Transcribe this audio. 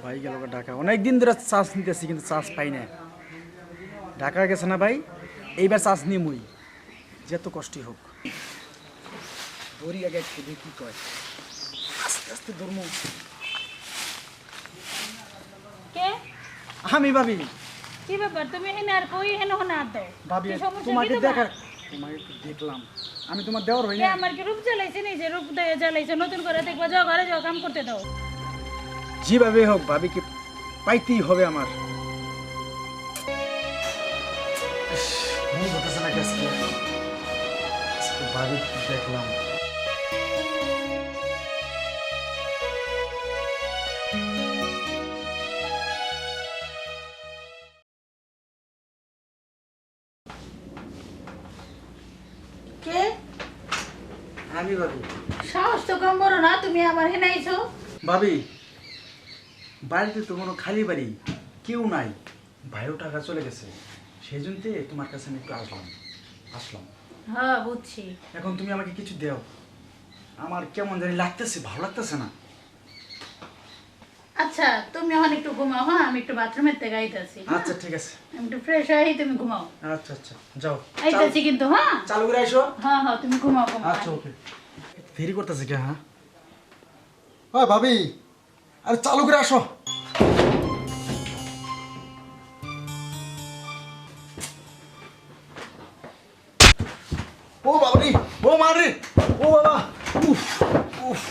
ভাই গেল ঢাকা, অনেকদিন ধরে চার্জ নিতেছি কিন্তু চার্জ পাই না। ঢাকা গেছে না ভাই, এইবার চার্জ নিয়ে মুই যত কষ্টই হোক। দড়ি আগে একটু দেখি কয়, আস্তে আস্তে ধর্ম। কে আমি ভাবি, কি ব্যাপার তুমি এখানে আর কই এখানে না তো ভাবি কি সমস্যা তোমাকে কি তোমার? দেখা, তোমাকে একটু দেখলাম, আমি তোমার দেওয়ার হই কে না। আমার কি রূপ জ্বালাইছে নি যে রূপ দিয়ে জ্বালাইছে নতুন করে দেখবা যাও ঘরে যাও কাম করতে দাও। যেভাবে হোক ভাবিকে পাইতেই হবে আমার। মনে হতেছে না আজকে, আজকে ভাবি দেখলাম। কে আমি ভাবি, সাহস তো কম বড় না তুমি আমার এখানে আইছো। ভাবি বাড়িতে তো কোনো খালি বাড়ি, কেউ নাই, ভাইও টাকা চলে গেছে, সেই জন্য তোমার কাছে আমি একটু আসলাম। হ্যাঁ বুঝছি। এখন তুমি আমাকে কিছু দাও, আমার কেমন জানি লাগতেছে, ভালো লাগতেছে না। আচ্ছা তুমি এখন একটু ঘুমাও, হ্যাঁ আমি একটু বাথরুমের থেকে আইতাছি। আচ্ছা ঠিক আছে, আমি একটু ফ্রেশ হই, তুমি ঘুমাও। আচ্ছা আচ্ছা যাও, আইতাছি কিন্তু, হ্যাঁ চালু করে আইসো। হ্যাঁ হ্যাঁ তুমি ঘুমাও ঘুমাও। আচ্ছা ওকে। দেরি করতেছে কে? হ্যাঁ হ্যাঁ ভাবি, আরে চালু করে আসো। ও বাবা রে, ও মা রে, ও বাবা, উফ উফ।